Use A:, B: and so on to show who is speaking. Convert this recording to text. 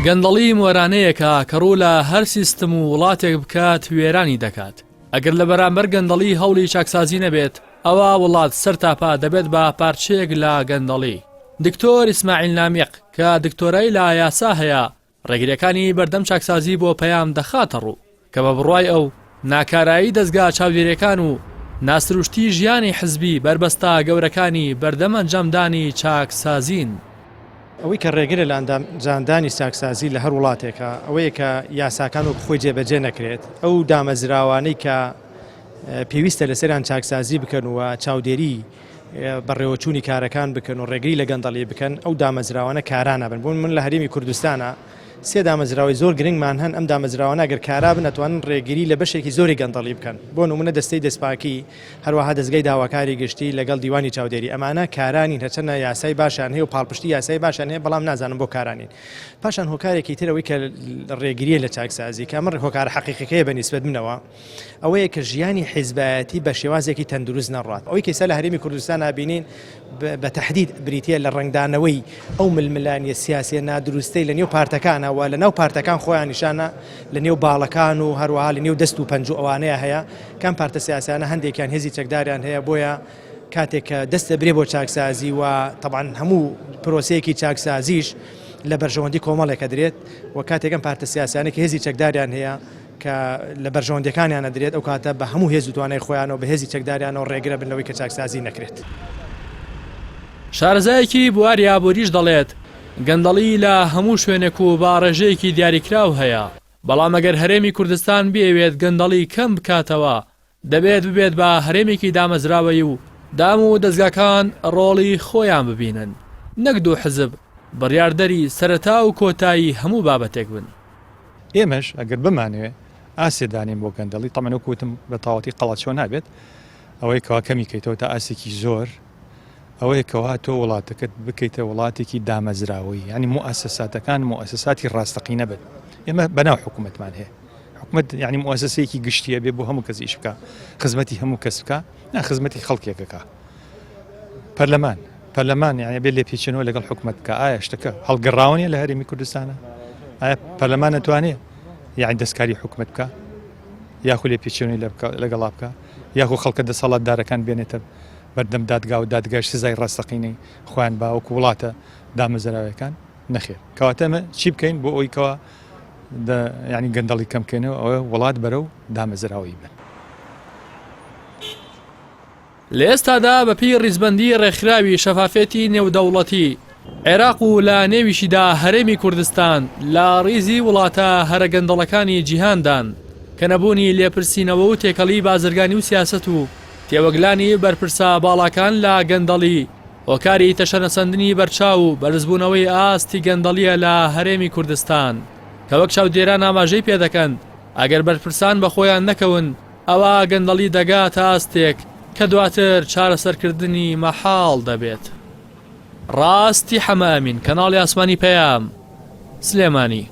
A: گەندەڵی مۆرانەیەکە کە ڕوو لە هەر سیستم و وڵاتێک بکات وێرانی دەکات. ئەگەر لە بەرامبەر گەندەڵی هەوڵی چاکسازی نەبێت ئەوە وڵات سەرتاپا دەبێت بە پارچەیەک لە گەندەڵی. دکتۆر ئیسماعیل نامیق کە دکتۆرای لە یاسا هەیە ڕێگریەکانی بەردەم چاکسازی بۆ پەیام دەخاتە ڕوو کە بە بڕوای ئەو ناکارایی دەستگا چاودێریەکان و ناسروشتی ژیانی حزبی بربەستە گەورەکانی بەردەم ئەنجامدانی چاکسازین.
B: ئەوەی کە ڕێگرە لە ئەنجامدانی چاکسازی لە هەر وڵاتێکە ئەوەیە کە یاساکان و بخۆی جێبەجێ نەکرێت، ئەو دامەزراوانەی کە پێویستە لەسەریان چاکسازی بکەن و چاودێری بەڕێوەچوونی کارەکان بکەن و ڕێگری لە گەندەڵی بکەن، ئەو دامەزراوانە کارانە بن. بۆن من لە هەرێمی کوردستانە سێ دامەزراوی زۆر گرنگمان هەن. ئەم دامەزراوانە ئەگەر کارا بن ئەتوانن ڕێگری لە بەشێکی زۆری گەندەڵی بکەن. بۆ نمونە دەستەی دەستپاکی، هەروەها دەستگای داواکاری گشتی لەگەڵ دیوانی چاودێری، ئەمانە کارانی هەرچەنە یاسای باشیان هەیە و پاڵپشتی یاسای باشیان هەیە، بەڵام نازانم بۆ کارانین. پاشان هۆکارێکی ترەوەی کە ڕێگریە لە چاکسازی کە ئەمە هۆکار حەقیقیەکەیە بەنسبەت منەوە، ئەوەیە کە ژیانی حیزبایەتی بە شێوازێکی تەندروست نەڕات. ئەوەی کە ئێستا لە هەرێمی کوردستان نابینین بە تەحدید بریتە لە ڕنگدانەوەی ئەو ململانیە سیاسیە نادروستەی لە نێو پارتەکانەوە، لە ناو پارتەکان خۆیان نیشانە، لە نێو باڵەکان و هەروەها لە نێو دەست و پەنج ئەوانەیە هەیە. کام پارتە سیاسیانە هەندێکیان هێزی چەکداریان هەیە، بۆیە کاتێک کە دەست دەبرێ بۆ چاکسازی و طبعاً هەموو پرۆسەیەکی چاکسازیش لە بەرژەوەندی کۆمەڵێکە درێت و کاتێکم پارتە سیاسیانە کە هێزی چەکداریان هەیە کە لە بەرژەوەندەکانیانە درێت، ئەو کاتە بە هەموو هێز و توانای خۆیانەوە بە هێزی چەکداریانەوە ڕێگرە بنەوەی کە چاکسازی نەکرێت.
A: شارەزایەکی بواری ئابووریش دەڵێت گەندەڵی لە هەموو شوێنێک و باڕێژەیەکی دیاریکراو هەیە، بەڵام ئەگەر هەرێمی کوردستان بێوێت گەندەڵی کەم بکاتەوە دەبێت ببێت بە هەرێمێکی دامەزراوەی و دام و دەستگاکان ڕۆڵی خۆیان ببینن، نەک دوو حزب بڕیاردەری سەرەتا و کۆتایی هەموو بابەتێک بن.
C: ئێمەش ئەگەر بمانوێ ئاسێدانین بۆ گەندەڵی تەمەنە کوتم بە تاواتی قەڵەچۆ نابێت، ئەوەی کەوا کەمی کەیتەوە تا ئاسێکی زۆر، ئەوەیە کەوا تۆ وڵاتەکەت بکەیتە وڵاتێکی دامەزراوەی، ینی مؤسساتەکان مؤسساتی ڕاستەقینە بێت. ئێمە بەناو حکوومەتمان هەیە، حکوومەت ینی مؤسسەیەکی گشتیە بێ بۆ هەموو کەس ئیش بکە، خزمەتی هەموو کەس بکە، نا خزمەتی خەڵکێکەکە. پەرلەمان یعنی بێت لێ پێچێنەوە لەگەڵ حکوومەت بکە. ئایا شتەکە هەڵگەڕاوەیە لە هەرێمی کوردستانە؟ ئایا پەرلەمان نەتوانێت یعنی دەستکاری حکوومەت بکە، یاخو لێ پێچێنەوەی لەگەڵا بکە، یاخو خەڵکە دەسەڵاتدارەکان بێنێتە بەردەم دادگا و دادگاش سزای ڕاستەقینەی خۆیان باوەکو وڵاتە دامەزراوەکان نەخێر. کەواتەمە چی بکەین بۆ ئەوەی کەوا ینی گەندەڵی کەمکەنەوە ئەوە وڵات بەرەو دامەزراوەی بن.
A: لە ئێستادا بەپی ڕیزبەندی ڕێکخراوی شەفافێتی نێودەوڵەتی عێراق و لە نێویشیدا هەرێمی کوردستان لە ڕیزی وڵاتە هەرە گەندەڵەکانی جیهاندان کە نەبوونی لێپرسینەوە و تێکەڵی بازرگانی و سیاست و تێوەگلانی بەرپرسا باڵاکان لە گەندەڵی هۆکاری تەشەنەسەندنی بەرچاو و بەرزبوونەوەی ئاستی گەندەڵیە لە هەرێمی کوردستان کە وەک چاودێران ئاماژەی پێدەکەن ئەگەر بەرپرسان بە خۆیان نەکەون ئەوە گەندەڵی دەگاتە ئاستێک کە دواتر چارەسەرکردنی مەحاڵ دەبێت. ڕاستی حەمامین، کەناڵی ئاسمانی پەیام، سلێمانی.